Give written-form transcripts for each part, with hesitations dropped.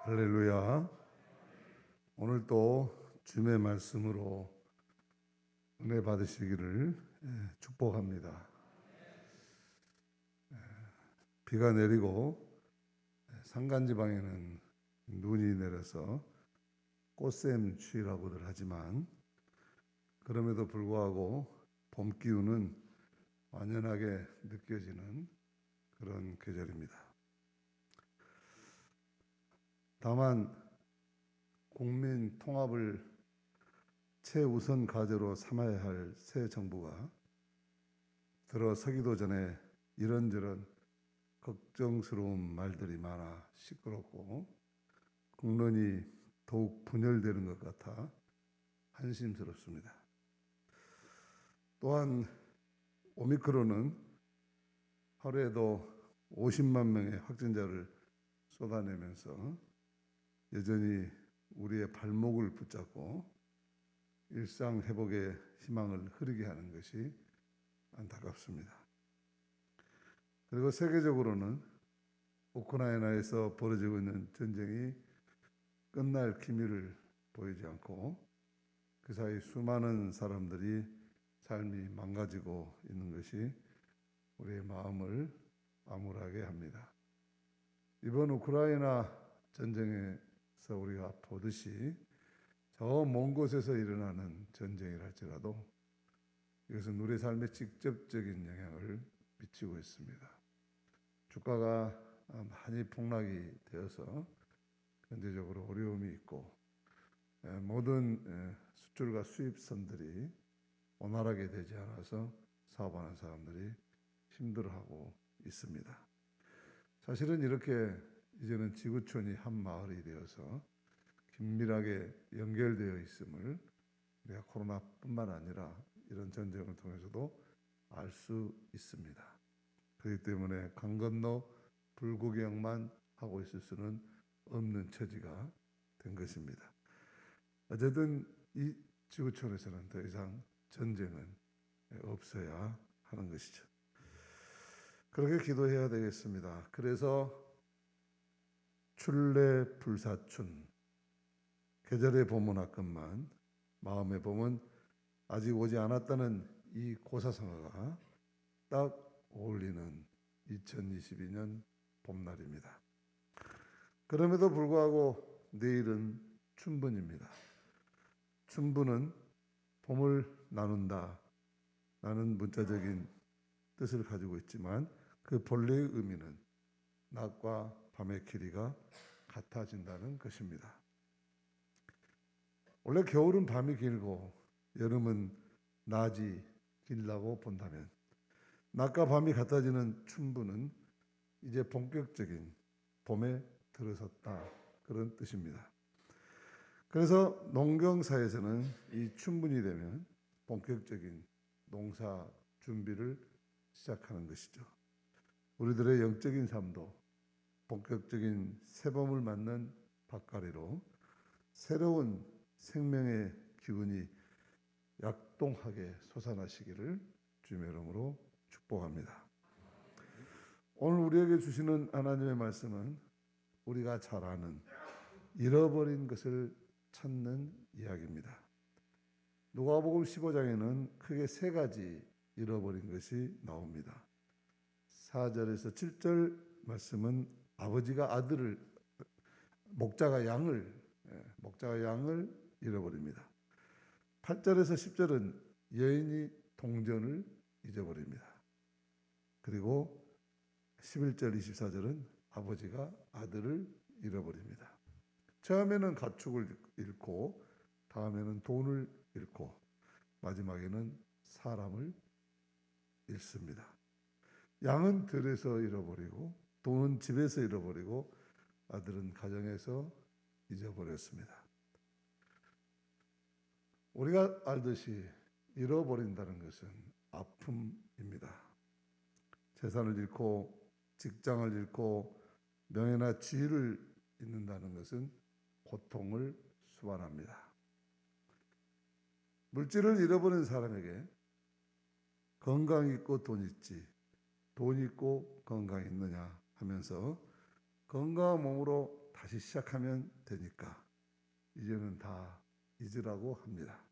할렐루야. 오늘 또 주님의 말씀으로 은혜 받으시기를 축복합니다. 비가 내리고 산간지방에는 눈이 내려서 꽃샘추위라고들 하지만 그럼에도 불구하고 봄 기운은 완연하게 느껴지는 그런 계절입니다. 다만 국민 통합을 최우선 과제로 삼아야 할 새 정부가 들어서기도 전에 이런저런 걱정스러운 말들이 많아 시끄럽고 국론이 더욱 분열되는 것 같아 한심스럽습니다. 또한 오미크론은 하루에도 50만 명의 확진자를 쏟아내면서 여전히 우리의 발목을 붙잡고 일상 회복의 희망을 흐리게 하는 것이 안타깝습니다. 그리고 세계적으로는 우크라이나에서 벌어지고 있는 전쟁이 끝날 기미를 보이지 않고 그 사이 수많은 사람들이 삶이 망가지고 있는 것이 우리의 마음을 암울하게 합니다. 이번 우크라이나 전쟁에서 우리가 보듯이 저 먼 곳에서 일어나는 전쟁이랄지라도 이것은 우리 삶에 직접적인 영향을 미치고 있습니다. 주가가 많이 폭락이 되어서 경제적으로 어려움이 있고 모든 수출과 수입선들이 원활하게 되지 않아서 사업하는 사람들이 힘들어하고 있습니다. 사실은 이렇게 이제는 지구촌이 한 마을이 되어서 긴밀하게 연결되어 있음을 우리가 코로나뿐만 아니라 이런 전쟁을 통해서도 알 수 있습니다. 그렇기 때문에 강 건너 불구경만 하고 있을 수는 없는 처지가 된 것입니다. 어쨌든 이 지구촌에서는 더 이상 전쟁은 없어야 하는 것이죠. 그렇게 기도해야 되겠습니다. 그래서 출래불사춘, 계절의 봄은 왔건만 마음의 봄은 아직 오지 않았다는 이 고사성어가 딱 어울리는 2022년 봄날입니다. 그럼에도 불구하고 내일은 춘분입니다. 춘분은 봄을 나눈다 라는 문자적인 뜻을 가지고 있지만 그 본래의 의미는 낮과 밤의 길이가 같아진다는 것입니다. 원래 겨울은 밤이 길고 여름은 낮이 길다고 본다면 낮과 밤이 같아지는 춘분은 이제 본격적인 봄에 들어섰다 그런 뜻입니다. 그래서 농경사에서는 이 춘분이 되면 본격적인 농사 준비를 시작하는 것이죠. 우리들의 영적인 삶도 본격적인 새봄을 맞는 밭가리로 새로운 생명의 기운이 약동하게 솟아나시기를 주님의 이름으로 축복합니다. 오늘 우리에게 주시는 하나님의 말씀은 우리가 잘 아는 잃어버린 것을 찾는 이야기입니다. 누가복음 15장에는 크게 세 가지 잃어버린 것이 나옵니다. 4절에서 7절 말씀은 아버지가 아들을 목자가 양을 잃어버립니다. 8절에서 10절은 여인이 동전을 잊어버립니다. 그리고 11절 24절은 아버지가 아들을 잃어버립니다. 처음에는 가축을 잃고 다음에는 돈을 잃고 마지막에는 사람을 잃습니다. 양은 들에서 잃어버리고 돈은 집에서 잃어버리고 아들은 가정에서 잊어버렸습니다. 우리가 알듯이 잃어버린다는 것은 아픔입니다. 재산을 잃고 직장을 잃고 명예나 지위를 잃는다는 것은 고통을 수반합니다. 물질을 잃어버린 사람에게 건강 있고 돈 있지, 돈 있고 건강 있느냐 하면서 건강한 몸으로 다시 시작하면 되니까 이제는 다 잊으라고 합니다.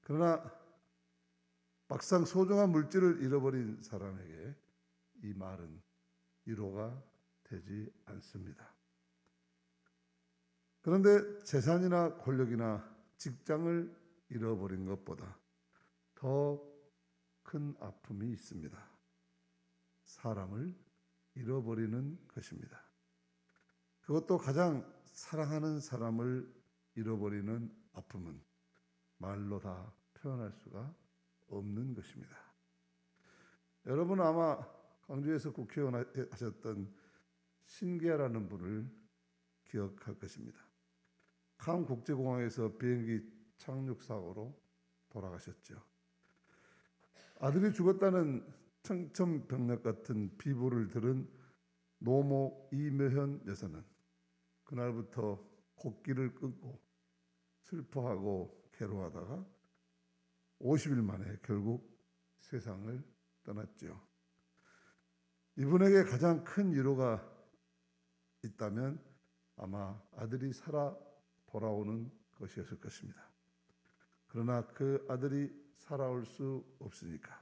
그러나 막상 소중한 물질을 잃어버린 사람에게 이 말은 위로가 되지 않습니다. 그런데 재산이나 권력이나 직장을 잃어버린 것보다 더 큰 아픔이 있습니다. 사람을 잃어버리는 것입니다. 그것도 가장 사랑하는 사람을 잃어버리는 아픔은 말로 다 표현할 수가 없는 것입니다. 여러분은 아마 광주에서 국회의원 하셨던 신계라는 분을 기억할 것입니다. 칸 국제공항에서 비행기 착륙 사고로 돌아가셨죠. 아들이 죽었다는 청천벽력 같은 비보를 들은 노모 이묘현 여사는 그날부터 곡기를 끊고 슬퍼하고 괴로워하다가 50일 만에 결국 세상을 떠났죠. 이분에게 가장 큰 위로가 있다면 아마 아들이 살아 돌아오는 것이었을 것입니다. 그러나 그 아들이 살아올 수 없으니까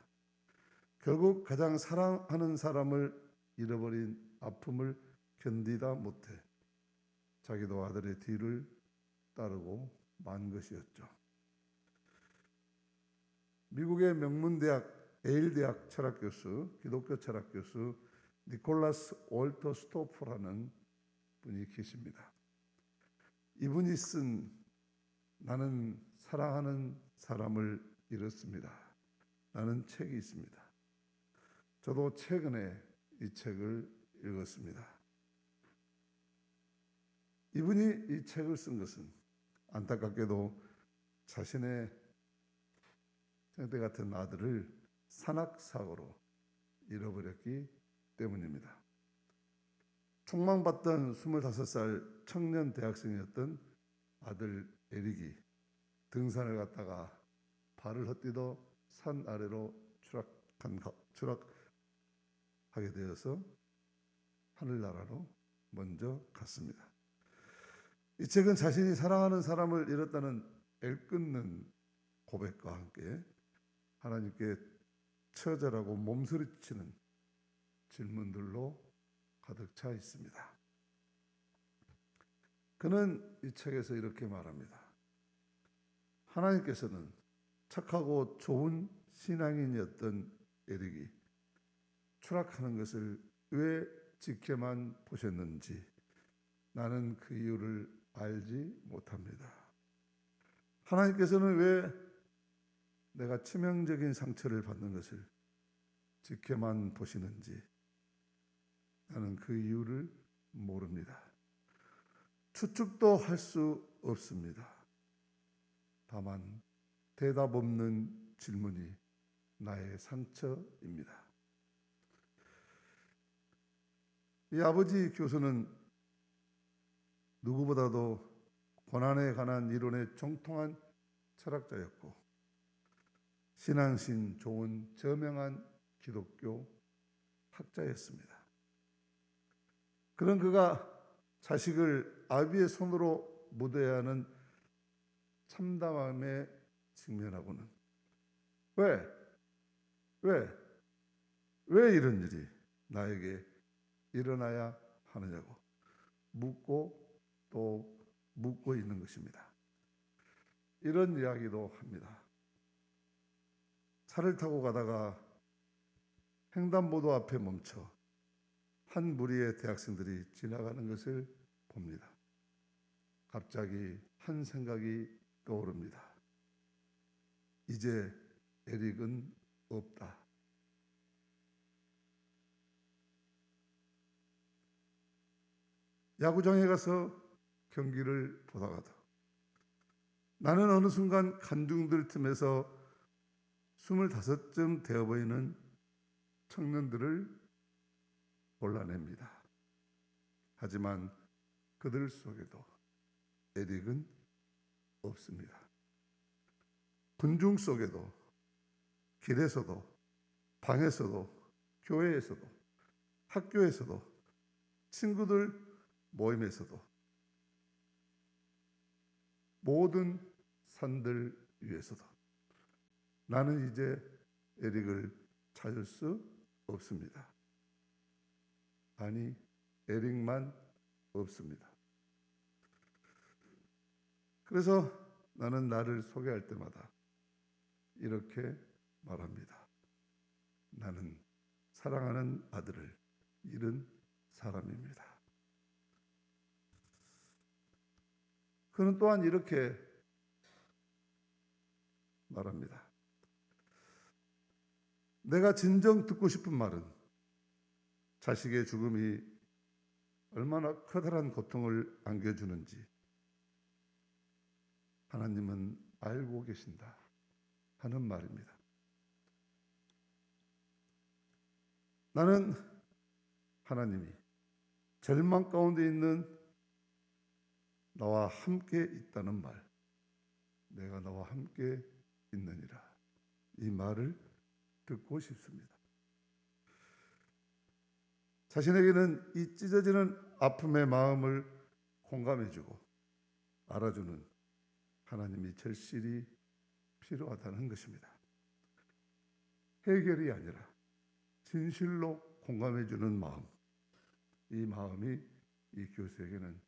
결국 가장 사랑하는 사람을 잃어버린 아픔을 견디다 못해 자기도 아들의 뒤를 따르고 만 것이었죠. 미국의 명문대학 예일대학 철학교수, 기독교 철학교수 니콜라스 월터 스토프라는 분이 계십니다. 이분이 쓴 나는 사랑하는 사람을 잃었습니다. 라는 책이 있습니다. 저도 최근에 이 책을 읽었습니다. 이분이 이 책을 쓴 것은 안타깝게도 자신의 생태 같은 아들을 산악사고로 잃어버렸기 때문입니다. 촉망받던 25살 청년 대학생이었던 아들 에릭이 등산을 갔다가 발을 헛디뎌 산 아래로 추락하게 되어서 하늘나라로 먼저 갔습니다. 이 책은 자신이 사랑하는 사람을 잃었다는 애끓는 고백과 함께 하나님께 처절하고 몸서리치는 질문들로 가득 차 있습니다. 그는 이 책에서 이렇게 말합니다. 하나님께서는 착하고 좋은 신앙인이었던 에릭이 추락하는 것을 왜 지켜만 보셨는지 나는 그 이유를 알지 못합니다. 하나님께서는 왜 내가 치명적인 상처를 받는 것을 지켜만 보시는지 나는 그 이유를 모릅니다. 추측도 할 수 없습니다. 다만 대답 없는 질문이 나의 상처입니다. 이 아버지 교수는 누구보다도 고난에 관한 이론에 정통한 철학자였고 신앙심 좋은 저명한 기독교 학자였습니다. 그런 그가 자식을 아비의 손으로 묻어야 하는 참담함에 직면하고는 왜 이런 일이 나에게 일어나야 하느냐고 묻고 또 묻고 있는 것입니다. 이런 이야기도 합니다. 차를 타고 가다가 횡단보도 앞에 멈춰 한 무리의 대학생들이 지나가는 것을 봅니다. 갑자기 한 생각이 떠오릅니다. 이제 에릭은 없다. 야구장에 가서 경기를 보다가도 나는 어느 순간 간중들 틈에서 25쯤 되어 보이는 청년들을 골라냅니다. 하지만 그들 속에도 에릭은 없습니다. 군중 속에도 길에서도 방에서도 교회에서도 학교에서도 친구들 모임에서도 모든 산들 위에서도 나는 이제 에릭을 찾을 수 없습니다. 아니, 에릭만 없습니다. 그래서 나는 나를 소개할 때마다 이렇게 말합니다. 나는 사랑하는 아들을 잃은 사람입니다. 그는 또한 이렇게 말합니다. 내가 진정 듣고 싶은 말은 자식의 죽음이 얼마나 커다란 고통을 안겨주는지 하나님은 알고 계신다 하는 말입니다. 나는 하나님이 절망 가운데 있는 나와 함께 있다는 말, 내가 나와 함께 있느니라, 이 말을 듣고 싶습니다. 자신에게는 이 찢어지는 아픔의 마음을 공감해주고 알아주는 하나님이 절실히 필요하다는 것입니다. 해결이 아니라 진실로 공감해주는 마음, 이 마음이 이 교수에게는,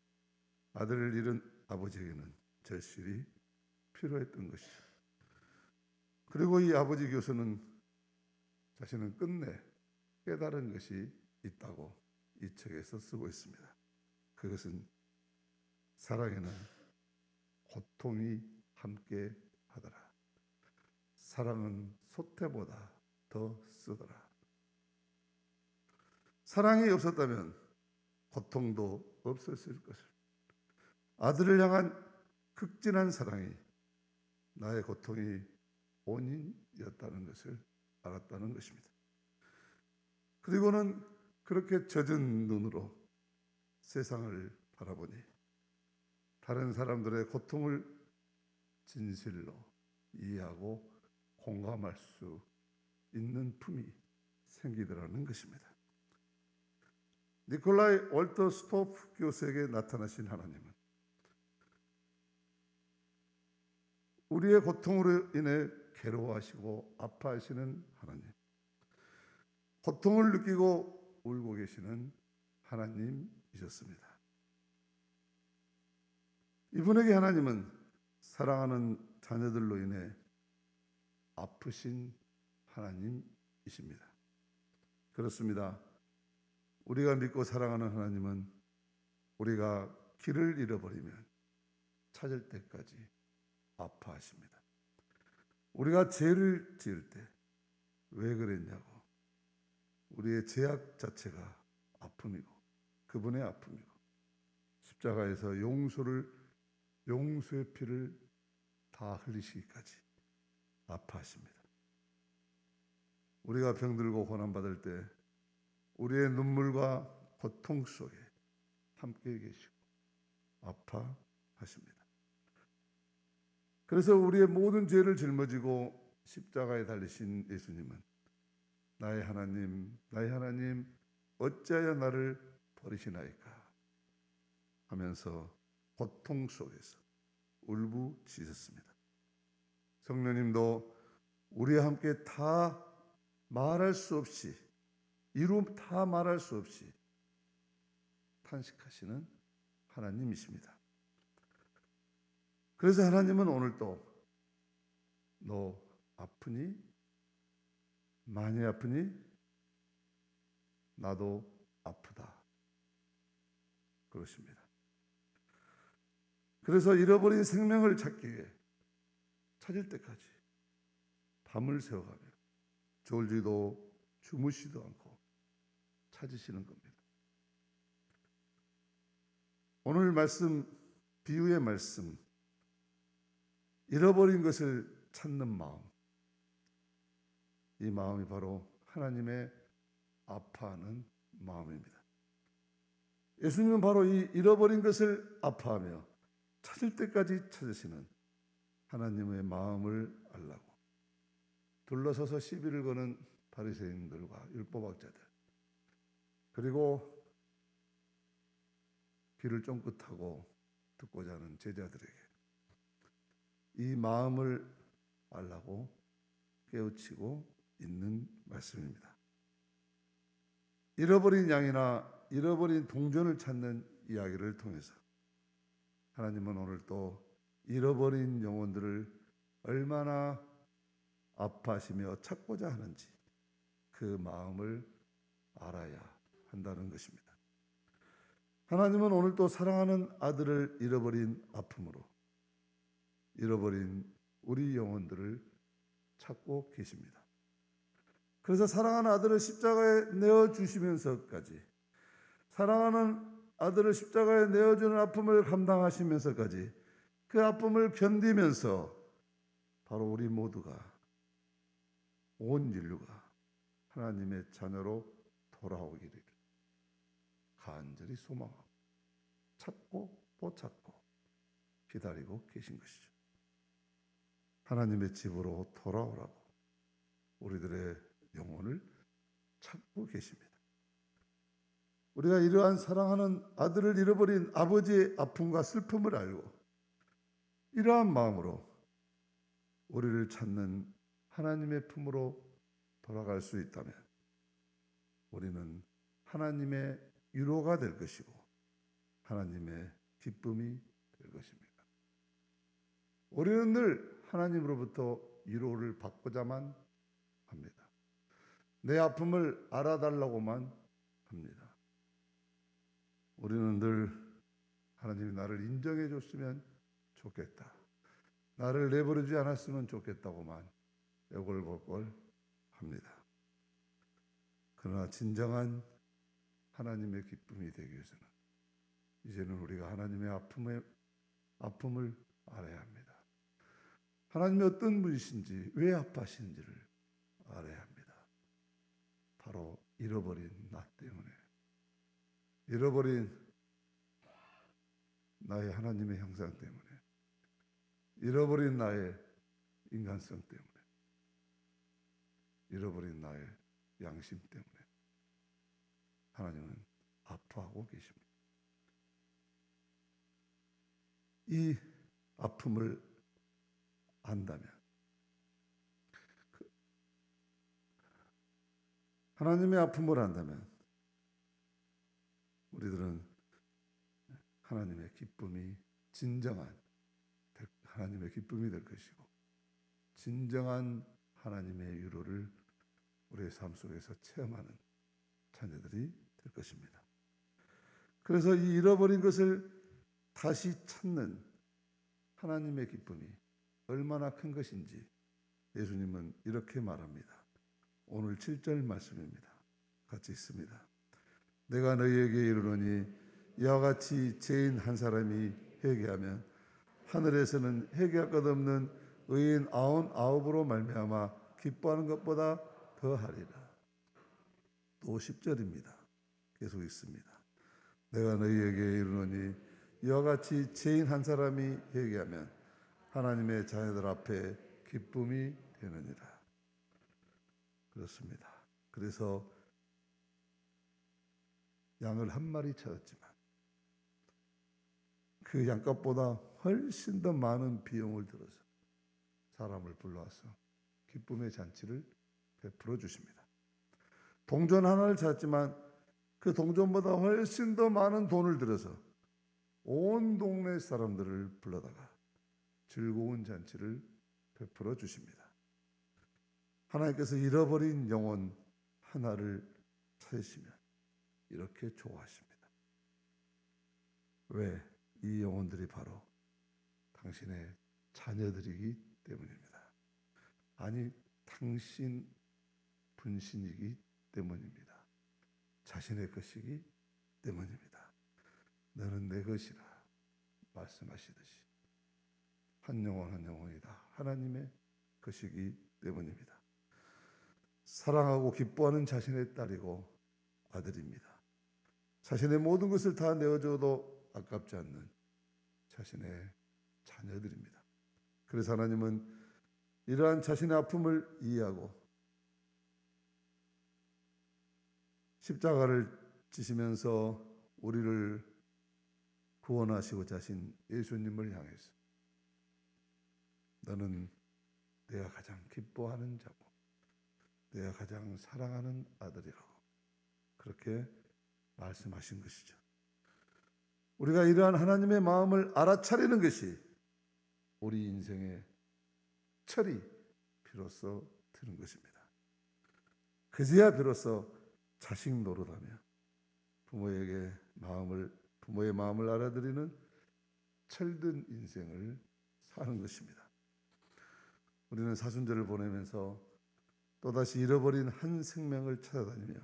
아들을 잃은 아버지에게는 절실히 필요했던 것이죠. 그리고 이 아버지 교수는 자신은 끝내 깨달은 것이 있다고 이 책에서 쓰고 있습니다. 그것은 사랑에는 고통이 함께 하더라. 사랑은 소태보다 더 쓰더라. 사랑이 없었다면 고통도 없었을 것을. 아들을 향한 극진한 사랑이 나의 고통이 원인이었다는 것을 알았다는 것입니다. 그리고는 그렇게 젖은 눈으로 세상을 바라보니 다른 사람들의 고통을 진실로 이해하고 공감할 수 있는 품이 생기더라는 것입니다. 니콜라이 월터 스토프 교수에게 나타나신 하나님은 우리의 고통으로 인해 괴로워하시고 아파하시는 하나님, 고통을 느끼고 울고 계시는 하나님이셨습니다. 이분에게 하나님은 사랑하는 자녀들로 인해 아프신 하나님이십니다. 그렇습니다. 우리가 믿고 사랑하는 하나님은 우리가 길을 잃어버리면 찾을 때까지 아파하십니다. 우리가 죄를 지을 때 왜 그랬냐고, 우리의 죄악 자체가 아픔이고 그분의 아픔이고 십자가에서 용서의 피를 다 흘리시기까지 아파하십니다. 우리가 병들고 고난받을 때 우리의 눈물과 고통 속에 함께 계시고 아파하십니다. 그래서 우리의 모든 죄를 짊어지고 십자가에 달리신 예수님은 나의 하나님, 나의 하나님, 어찌하여 나를 버리시나이까 하면서 고통 속에서 울부짖었습니다. 성령님도 우리와 함께 다 말할 수 없이, 다 말할 수 없이 탄식하시는 하나님이십니다. 그래서 하나님은 오늘도 너 아프니? 많이 아프니? 나도 아프다 그러십니다. 그래서 잃어버린 생명을 찾기 위해 찾을 때까지 밤을 새워가며 졸지도 주무시도 않고 찾으시는 겁니다. 오늘 말씀, 비유의 말씀, 잃어버린 것을 찾는 마음, 이 마음이 바로 하나님의 아파하는 마음입니다. 예수님은 바로 이 잃어버린 것을 아파하며 찾을 때까지 찾으시는 하나님의 마음을 알라고 둘러서서 시비를 거는 바리새인들과 율법학자들, 그리고 귀를 쫑긋하고 듣고자 하는 제자들에게 이 마음을 알라고 깨우치고 있는 말씀입니다. 잃어버린 양이나 잃어버린 동전을 찾는 이야기를 통해서 하나님은 오늘 또 잃어버린 영혼들을 얼마나 아파하시며 찾고자 하는지 그 마음을 알아야 한다는 것입니다. 하나님은 오늘 또 사랑하는 아들을 잃어버린 아픔으로 잃어버린 우리 영혼들을 찾고 계십니다. 그래서 사랑하는 아들을 십자가에 내어주시면서까지, 사랑하는 아들을 십자가에 내어주는 아픔을 감당하시면서까지 그 아픔을 견디면서 바로 우리 모두가, 온 인류가 하나님의 자녀로 돌아오기를 간절히 소망하고 찾고 또 찾고 기다리고 계신 것이죠. 하나님의 집으로 돌아오라고 우리들의 영혼을 찾고 계십니다. 우리가 이러한 사랑하는 아들을 잃어버린 아버지의 아픔과 슬픔을 알고 이러한 마음으로 우리를 찾는 하나님의 품으로 돌아갈 수 있다면 우리는 하나님의 위로가 될 것이고 하나님의 기쁨이 될 것입니다. 우리는 늘 하나님으로부터 위로를 받고자만 합니다. 내 아픔을 알아달라고만 합니다. 우리는 늘 하나님이 나를 인정해 줬으면 좋겠다, 나를 내버려주지 않았으면 좋겠다고만 애걸복걸 합니다. 그러나 진정한 하나님의 기쁨이 되기 위해서는 이제는 우리가 하나님의 아픔을 알아야 합니다. 하나님이 어떤 분이신지, 왜 아파하시는지를 알아야 합니다. 바로 잃어버린 나 때문에, 잃어버린 나의 하나님의 형상 때문에, 잃어버린 나의 인간성 때문에, 잃어버린 나의 양심 때문에 하나님은 아파하고 계십니다. 이 아픔을 안다면, 하나님의 아픔을 안다면 우리들은 하나님의 기쁨이 진정한 하나님의 기쁨이 될 것이고 진정한 하나님의 위로를 우리의 삶 속에서 체험하는 자녀들이 될 것입니다. 그래서 이 잃어버린 것을 다시 찾는 하나님의 기쁨이 얼마나 큰 것인지 예수님은 이렇게 말합니다. 오늘 7절 말씀입니다. 같이 읽습니다. 내가 너희에게 이르노니 이와 같이 죄인 한 사람이 회개하면 하늘에서는 회개할 것 없는 의인 99으로 말미암아 기뻐하는 것보다 더하리라. 또 10절입니다. 계속 읽습니다. 내가 너희에게 이르노니 이와 같이 죄인 한 사람이 회개하면 하나님의 자녀들 앞에 기쁨이 되느니라. 그렇습니다. 그래서 양을 한 마리 찾았지만 그 양값보다 훨씬 더 많은 비용을 들어서 사람을 불러와서 기쁨의 잔치를 베풀어 주십니다. 동전 하나를 찾았지만 그 동전보다 훨씬 더 많은 돈을 들여서 온 동네 사람들을 불러다가 즐거운 잔치를 베풀어 주십니다. 하나님께서 잃어버린 영혼 하나를 찾으시면 이렇게 좋아하십니다. 왜? 이 영혼들이 바로 당신의 자녀들이기 때문입니다. 아니, 당신 분신이기 때문입니다. 자신의 것이기 때문입니다. 너는 내 것이라 말씀하시듯이 한 영혼 한 영혼이 다 하나님의 것이기 때문입니다. 사랑하고 기뻐하는 자신의 딸이고 아들입니다. 자신의 모든 것을 다 내어줘도 아깝지 않는 자신의 자녀들입니다. 그래서 하나님은 이러한 자신의 아픔을 이해하고 십자가를 지시면서 우리를 구원하시고자 하신 예수님을 향해서 너는 내가 가장 기뻐하는 자고 내가 가장 사랑하는 아들이라고 그렇게 말씀하신 것이죠. 우리가 이러한 하나님의 마음을 알아차리는 것이 우리 인생의 철이 비로소 드는 것입니다. 그제야 비로소 자식 노릇하며 부모의 마음을 알아들이는 철든 인생을 사는 것입니다. 우리는 사순절을 보내면서 또다시 잃어버린 한 생명을 찾아다니며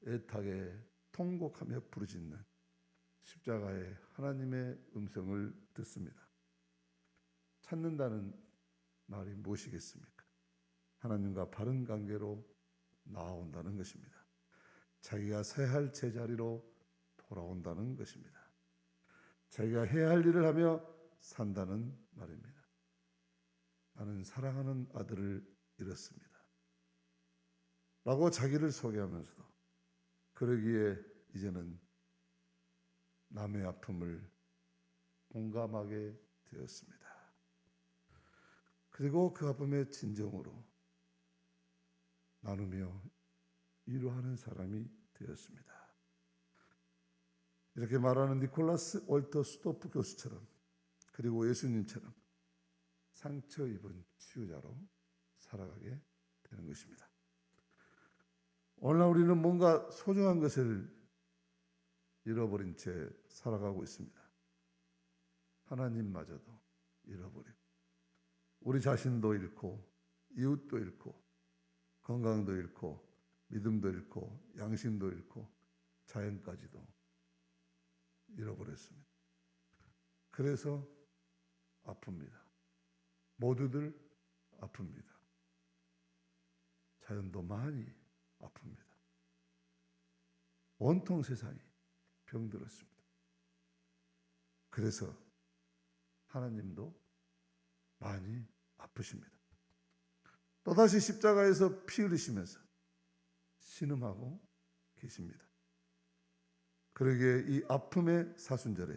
애타게 통곡하며 부르짖는 십자가의 하나님의 음성을 듣습니다. 찾는다는 말이 무엇이겠습니까? 하나님과 바른 관계로 나아온다는 것입니다. 자기가 서야 할 제자리로 돌아온다는 것입니다. 자기가 해야 할 일을 하며 산다는 말입니다. 나는 사랑하는 아들을 잃었습니다. 라고 자기를 소개하면서도 그러기에 이제는 남의 아픔을 공감하게 되었습니다. 그리고 그 아픔의 진정으로 나누며 위로하는 사람이 되었습니다. 이렇게 말하는 니콜라스 월터 스토프 교수처럼 그리고 예수님처럼 상처 입은 치유자로 살아가게 되는 것입니다. 오늘날 우리는 뭔가 소중한 것을 잃어버린 채 살아가고 있습니다. 하나님마저도 잃어버리고 우리 자신도 잃고 이웃도 잃고 건강도 잃고 믿음도 잃고 양심도 잃고 자연까지도 잃어버렸습니다. 그래서 아픕니다. 모두들 아픕니다. 자연도 많이 아픕니다. 온통 세상이 병들었습니다. 그래서 하나님도 많이 아프십니다. 또다시 십자가에서 피 흘리시면서 신음하고 계십니다. 그러기에 이 아픔의 사순절에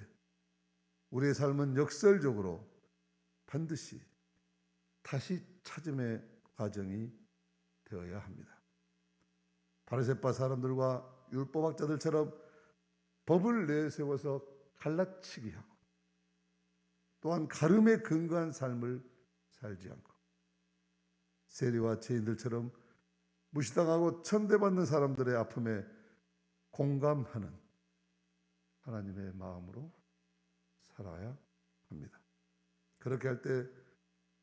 우리의 삶은 역설적으로 반드시 다시 찾음의 과정이 되어야 합니다. 바리새파 사람들과 율법학자들처럼 법을 내세워서 갈라치기 하고 또한 가름에 근거한 삶을 살지 않고 세리와 죄인들처럼 무시당하고 천대받는 사람들의 아픔에 공감하는 하나님의 마음으로 살아야 합니다. 그렇게 할 때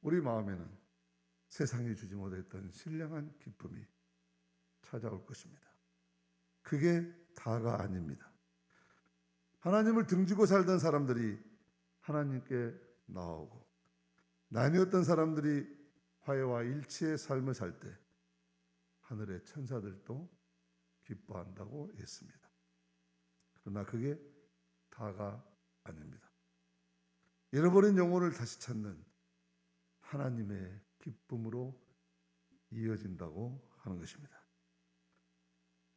우리 마음에는 세상이 주지 못했던 신령한 기쁨이 찾아올 것입니다. 그게 다가 아닙니다. 하나님을 등지고 살던 사람들이 하나님께 나오고 나뉘었던 사람들이 화해와 일치의 삶을 살 때 하늘의 천사들도 기뻐한다고 했습니다. 그러나 그게 다가 아닙니다. 잃어버린 영혼을 다시 찾는 하나님의 기쁨으로 이어진다고 하는 것입니다.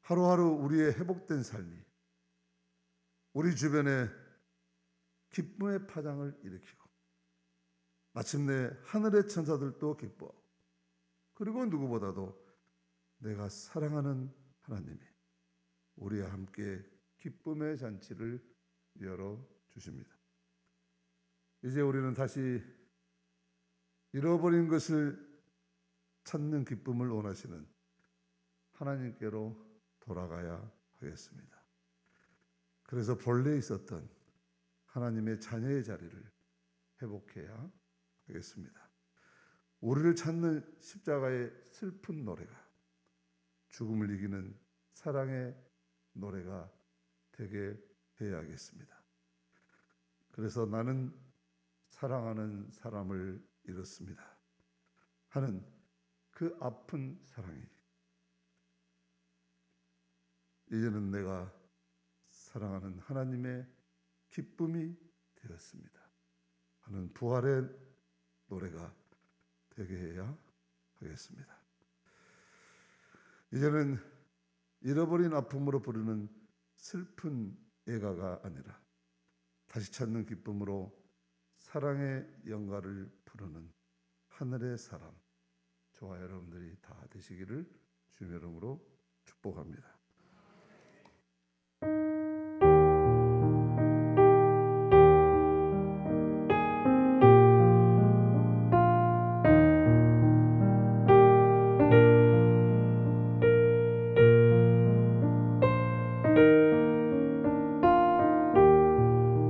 하루하루 우리의 회복된 삶이 우리 주변에 기쁨의 파장을 일으키고 마침내 하늘의 천사들도 기뻐하고 그리고 누구보다도 내가 사랑하는 하나님이 우리와 함께 기쁨의 잔치를 열어주십니다. 이제 우리는 다시 잃어버린 것을 찾는 기쁨을 원하시는 하나님께로 돌아가야 하겠습니다. 그래서 본래 있었던 하나님의 자녀의 자리를 회복해야 하겠습니다. 우리를 찾는 십자가의 슬픈 노래가 죽음을 이기는 사랑의 노래가 되게 해야겠습니다. 그래서 나는 사랑하는 사람을 잃었습니다 하는 그 아픈 사랑이 이제는 내가 사랑하는 하나님의 기쁨이 되었습니다 하는 부활의 노래가 되게 해야 하겠습니다. 이제는 잃어버린 아픔으로 부르는 슬픈 애가가 아니라 다시 찾는 기쁨으로 사랑의 영가를 부르는 하늘의 사람, 저와 여러분들이 다 되시기를 주님의 이름으로 축복합니다.